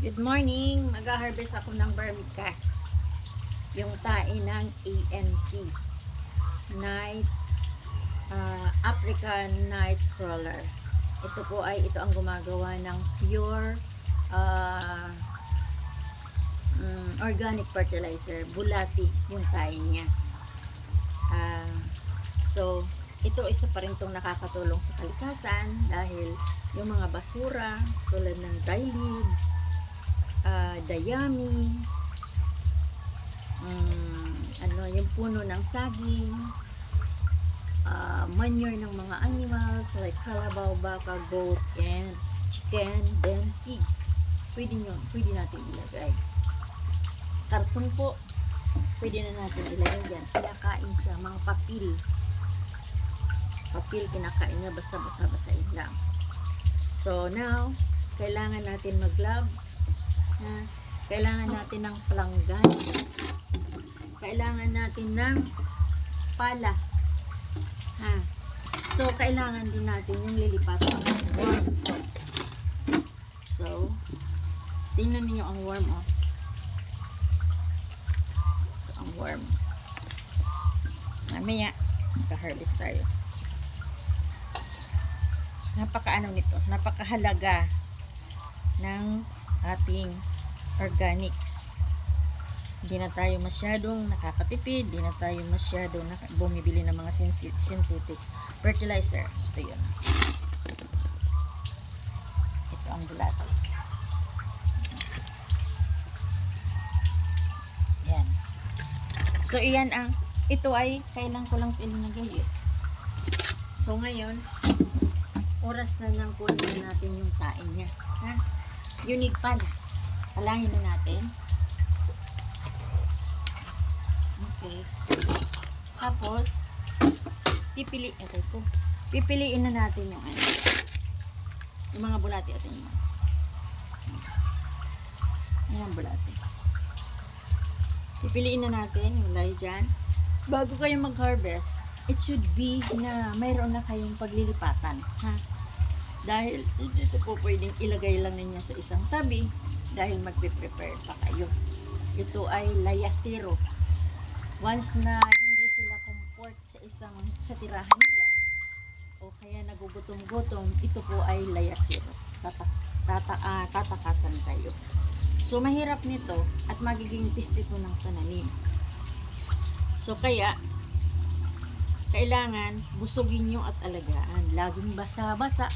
Good morning! Mag-harvest ako ng vermicast. Yung tae ng ANC. Night, African Night Crawler. Ito ang gumagawa ng pure organic fertilizer. Bulati yung tae niya. So, ito isa pa rin itong nakakatulong sa kalikasan dahil yung mga basura tulad ng dry leaves, dayami, yung puno ng saging, manure ng mga animals like kalabaw, baka, goat, and chicken, then pigs. Pwede natin ilagay. Karton po, pwede na natin ilagay yan. Kinakain siya, mga papil, kinakain niya, basta basa-basain lang. So now, kailangan natin mag-gloves. Kailangan natin ng palanggan. Kailangan natin ng pala. So, kailangan din natin yung lilipatan ng worm. So, tingnan niyo ang worm, oh. Ito ang worm. Mamaya, naka-harvest tayo. Napakaano nito, napakahalaga ng ating organics. Hindi na tayo masyadong nakakatipid, hindi na tayo masyadong bumibili ng mga synthetic fertilizer. Ito yun. Ito ang bulati. Yan. So, ito ay kailan ko lang ilinagay eh. So, ngayon, oras na nang kunin natin yung tain niya. You need pala. Palangin na natin. Okay. Tapos, pipiliin na natin yung mga bulati atin yun. Yan ang bulati. Pipiliin na natin, mulay dyan. Bago kayo mag-harvest, it should be na mayroon na kayong paglilipatan. Dahil ito po pwedeng ilagay lang ninyo sa isang tabi dahil magpe-prepare pa kayo. Ito ay layasero. Once na hindi sila comfort sa tirahan nila o kaya nagugutom-gutom, ito po ay layasero. Tatakasan kayo. So mahirap nito at magiging pis ito ng pananim. So kaya kailangan busugin nyo at alagaan. Laging basa-basa.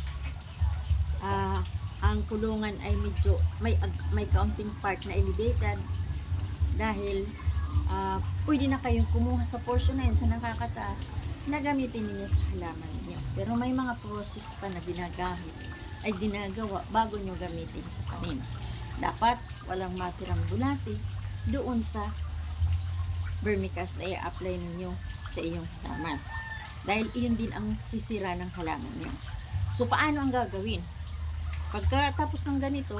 Ang kulungan ay medyo may kaunting part na elevated dahil pwede na kayong kumuha sa portion na yun sa nakakataas na gamitin niyo sa halaman niyo. Pero may mga process pa na ginagawa bago nyo gamitin sa tanim. Dapat walang matirang bulati doon sa vermicast na i-apply ninyo sa iyong halaman. Dahil iyon din ang sisira ng halaman niyo. So, paano ang gagawin? Pagkatapos ng ganito,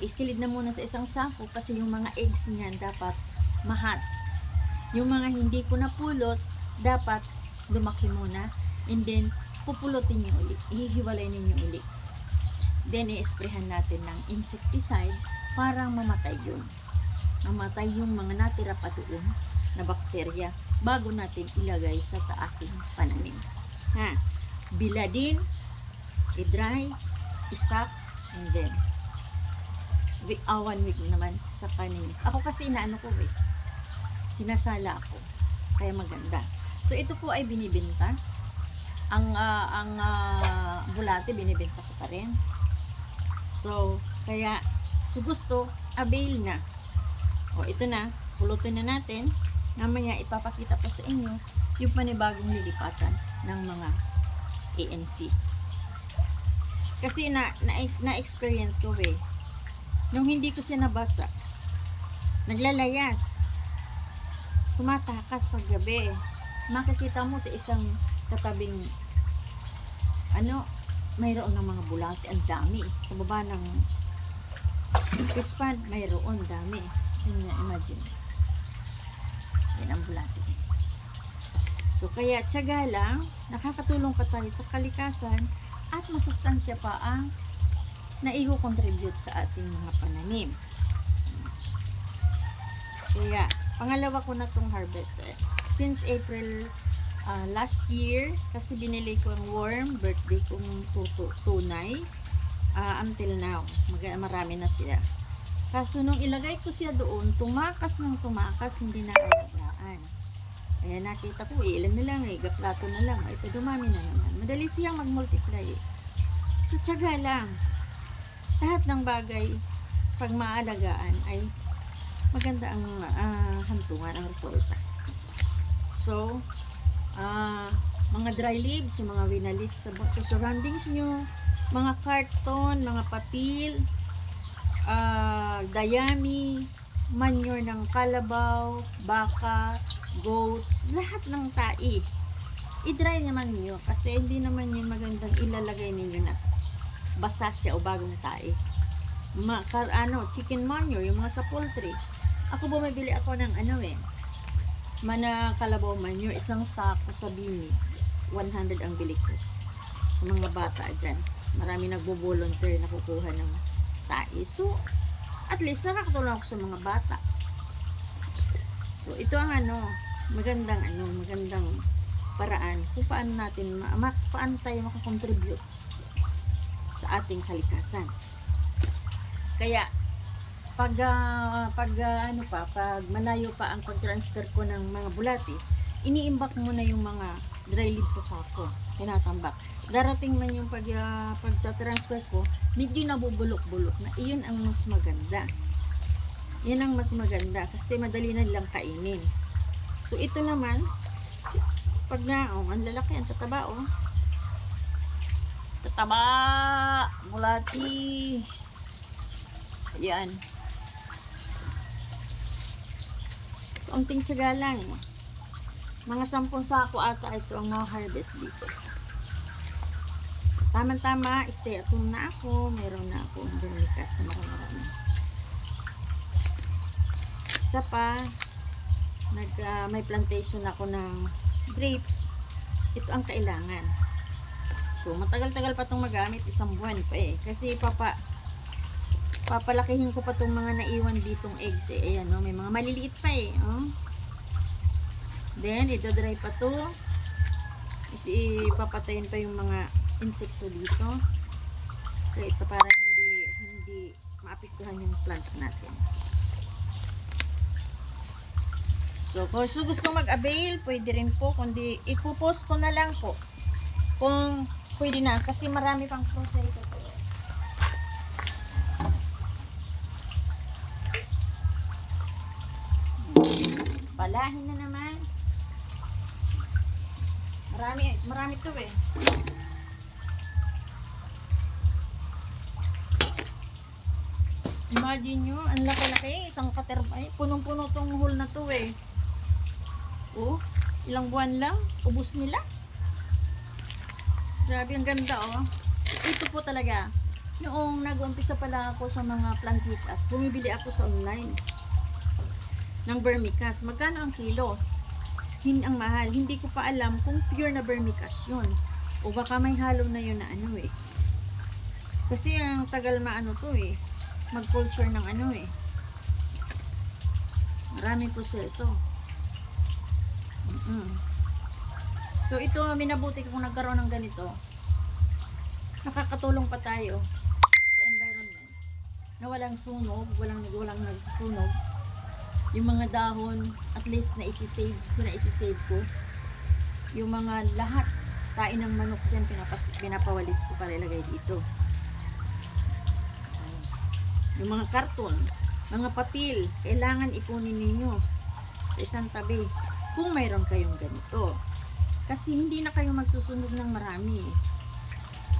isilid na muna sa isang sako kasi yung mga eggs niyan dapat mahats. Yung mga hindi ko napulot, dapat lumaki muna. And then, pupulutin nyo ulit. Ihiwalay ninyo ulit. Then, i-sprayhan natin ng insecticide para mamatay yun. Mamatay yung mga natira pa doon na bakterya bago natin ilagay sa ating pananim. Biladin, i-dry, isak, and then 1 week naman sa panin. Ako kasi sinasala ako. Kaya maganda. So, ito po ay binibenta. Ang bulati, binibenta ko pa rin. So, kaya, gusto, avail na. O, ito na. Pulutin na natin. Namaya, ipapakita pa sa inyo yung panibagong lilipatan ng mga ANC. Kasi na-experience ko nung hindi ko siya nabasa, naglalayas, tumatakas pag gabi. Makikita mo sa isang katabing mayroon ng mga bulati, ang dami. Sa baba ng fish pond, mayroon dami. Imagine. Yan ang bulati. So, kaya tiyaga lang, nakakatulong ka tayo sa kalikasan at masustansya pa ang na i-contribute sa ating mga pananim. Kaya, pangalawa ko na tong harvest since April last year, kasi binili ko ang worm, birthday kong tunay, until now, marami na siya. Kaso nung ilagay ko siya doon, tumakas ng tumakas, hindi na alagaan. Kaya nakita ko, ilan na lang gaplato na lang, ay dumami na naman. Madali siyang mag-multiply So, tiyaga lang. Lahat ng bagay, pag maalagaan, ay maganda ang hantungan, ang resulta. So, mga dry leaves, yung mga winalis sa surroundings nyo, mga karton, mga papel, dayami, manure ng kalabaw, baka, goats, lahat ng tai. I-dry naman niyo kasi hindi naman yun magandang ilalagay ninyo na basa siya o bagong tai. Chicken manure, yung mga sa poultry. Ako bumibili ako ng mana kalabaw manure, isang sako sa Bini. 100 ang bili ko. Sa mga bata dyan. Marami nagbo-volunteer na kukuha ng tai. So, at least nakakatulong ako sa mga bata. So, ito ang magandang paraan kung paano natin paano tayo makakontribute sa ating kalikasan. Kaya pag malayo pa ang pag-transfer ko ng mga bulati, iniimbak mo na yung mga dry leaves sa sako, tinatambak. Darating man yung pagta-transfer ko, medyo nabubulok-bulok na. Iyon ang mas maganda. Yan ang mas maganda kasi madali na nilang kainin. So ito naman, pag ang lalaki, ang tataba, tataba, bulati. Yan. Ang tingsyaga lang. Mga 10 sako ata ito ang na-harvest dito. Tama-tama, stay at home na ako. Meron na ako vermicast na marami. Isa pa, may plantation ako ng grapes. Ito ang kailangan. So, matagal-tagal pa itong magamit. 1 buwan pa Kasi papalakihin ko pa itong mga naiwan ditong eggs Ayan, may mga maliliit pa Then, ito-dry pa to. Kasi papatayin pa yung mga insekto dito. Kaya ito para hindi maapektuhan yung plants natin. So, kung gusto mag-avail, pwede rin po. Kundi, ipopost ko na lang po. Kung pwede na. Kasi marami pang proseso po. Palahin na naman. Marami to Imagine nyo, ang laki-laki. Isang katerbay. Punong-puno tong hole na to ilang buwan lang. Ubus nila. Grabe, ang ganda Ito po talaga. Noong nag-umpisa pala ako sa mga plantitas, bumibili ako sa online ng vermicast. Magkano ang kilo? Ang mahal. Hindi ko pa alam kung pure na vermicast yun. O baka may halo na yun na Kasi ang tagal mag-culture ng Maraming proseso. So ito, minabuti kung nagkaroon ng ganito. Nakakatulong pa tayo sa environment. Na walang sunog, walang nagsusunog. Yung mga dahon, at least na isi-save ko. Yung mga lahat, kain ng manok dyan, pinapawalis ko para ilagay dito. Yung mga karton, mga papel, kailangan ipunin ninyo sa isang tabi kung mayroon kayong ganito. Kasi hindi na kayo magsusunog ng marami.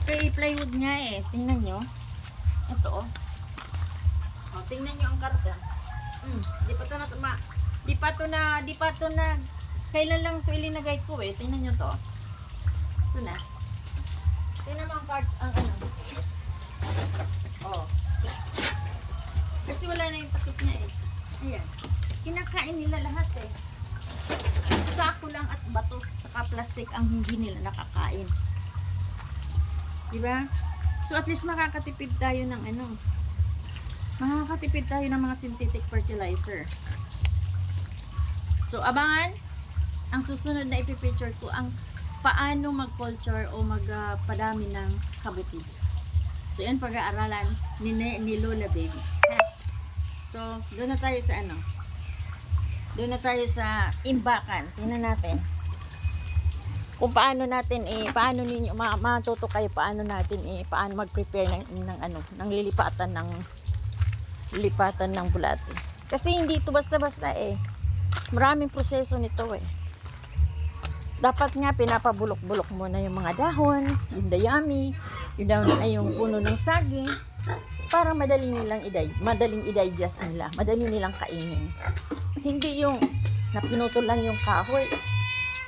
Kaya plywood nga tingnan nyo. Ito tingnan nyo ang karton. Di pa to na kailan lang ito ilinagay ko tingnan nyo to. Ito na. Tingnan mo ang kasi wala na yung takip niya Ayan. Kinakain nila lahat Sako lang at bato saka plastic ang hindi nila nakakain. Diba? So at least makakatipid tayo ng makakatipid tayo ng mga synthetic fertilizer. So abangan, ang susunod na ipipicture ko ang paano mag-culture o magpadami ng kabuti. So yan pag-aaralan ni Lola Baby. Ha? So doon na tayo sa doon na tayo sa imbakan. Tingnan natin kung paano natin paano ninyo matuto kayo paano natin paano mag-prepare ng lipatan ng bulate. Kasi hindi ito basta-basta maraming proseso nito Dapat nga pinapabulok-bulok mo na yung mga dahon, yung dayami, yung dahon ay yung puno ng saging para madaling i-digest nila, madaling nilang kainin. Hindi yung napinutol lang yung kahoy.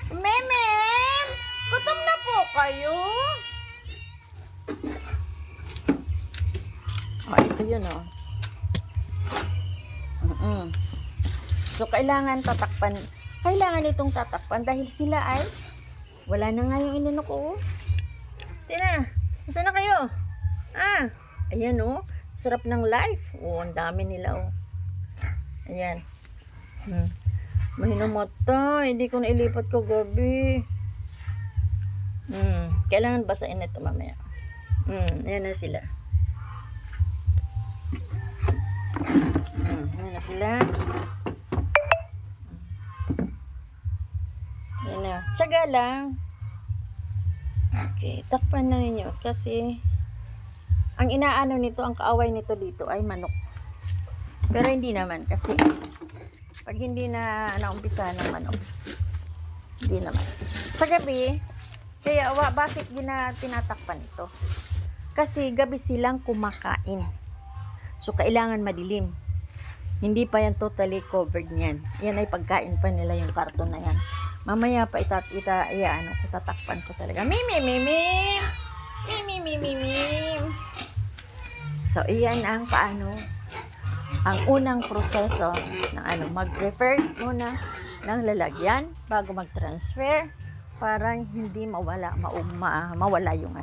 Meme! Gutom na po kayo? Ito yun So, kailangan itong tatakpan dahil sila ay wala na nga yung inano ko. Tina, saan na kayo? Ayan sarap ng life. Ang dami nila Ayan. Mahinamata, hindi ko nailipat ko gabi. Kailangan basahin ito mamaya. Ayan na sila. Ayan na sila. Ayan na. Tsaga lang. Okay, takpan na ninyo kasi ang inaano nito, ang kaaway nito dito ay manok. Pero hindi naman kasi pag hindi na naumpisa ng manok, hindi naman. Sa gabi, kaya bakit tinatakpan ito? Kasi gabi silang kumakain. So, kailangan madilim. Hindi pa yan totally covered niyan. Yan ay pagkain pa nila yung karton na yan. Mamaya pa tatakpan ko talaga. Mimi. So, iyan ang ang unang proseso ng mag-prepare muna ng lalagyan bago mag-transfer para hindi mawala yung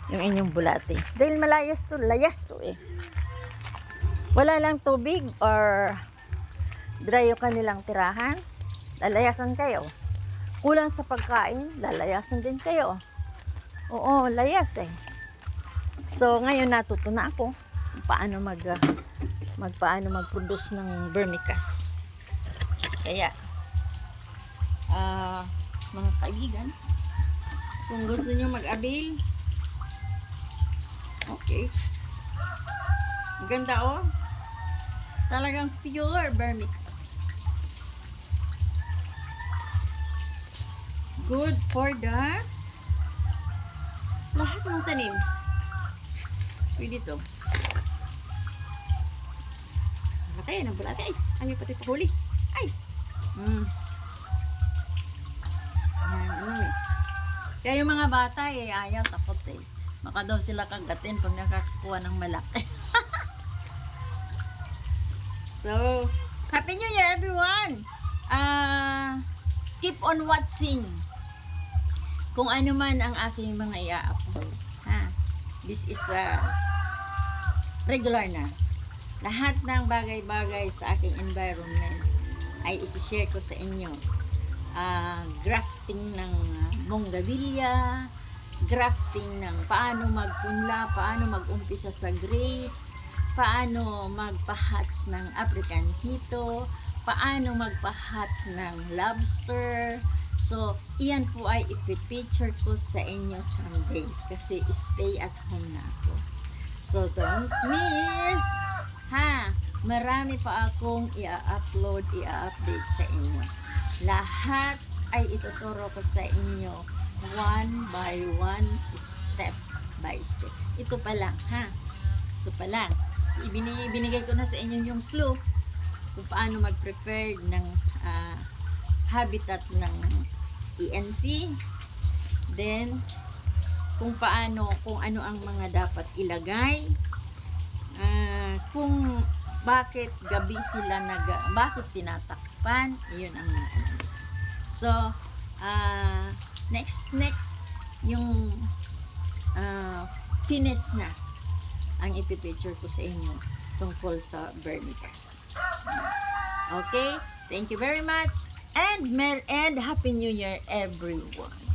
yung inyong bulate. Dahil layas to Wala lang tubig or dry yung kanilang tirahan, lalayasan kayo. Kulang sa pagkain, lalayasan din kayo. Oo, layas So, ngayon natuto na ako paano mag-produce ng vermicast. Kaya, mga kaibigan, kung gusto nyo mag-avail, okay. Ganda talagang pure vermicast. Good for lahat ng tanim. Pwede ito. Kaya ng bulate ayaw pati pahuli. Kaya yung mga bata ayaw, takot baka daw sila kagatin pag nakakakuha ng malaki. So, Happy New Year everyone! Keep on watching kung ano man ang aking mga i-upload. This is regular na. Lahat ng bagay-bagay sa aking environment ay isi-share ko sa inyo. Grafting ng bonggabilya, grafting ng paano magpunla, paano mag-umpisa sa grapes, paano magpa-hatch ng African hito, paano magpa-hatch ng lobster. So, iyan po ay ipipicture ko sa inyo some days kasi stay at home na ako. So, don't miss! Marami pa akong i-upload, i-update sa inyo. Lahat ay ituturo ko sa inyo one by one, step by step. Ito pa lang, Ito pa lang. Ibinigay ko na sa inyo yung clue kung paano mag-prepare ng habitat ng ENC. Then, kung ano ang mga dapat ilagay. Kung bakit gabi sila bakit tinatakpan. Iyon ang So, next, yung fines na ang ipipicture ko sa inyo tungkol sa vermicast. Okay? Thank you very much. And Happy New Year, everyone.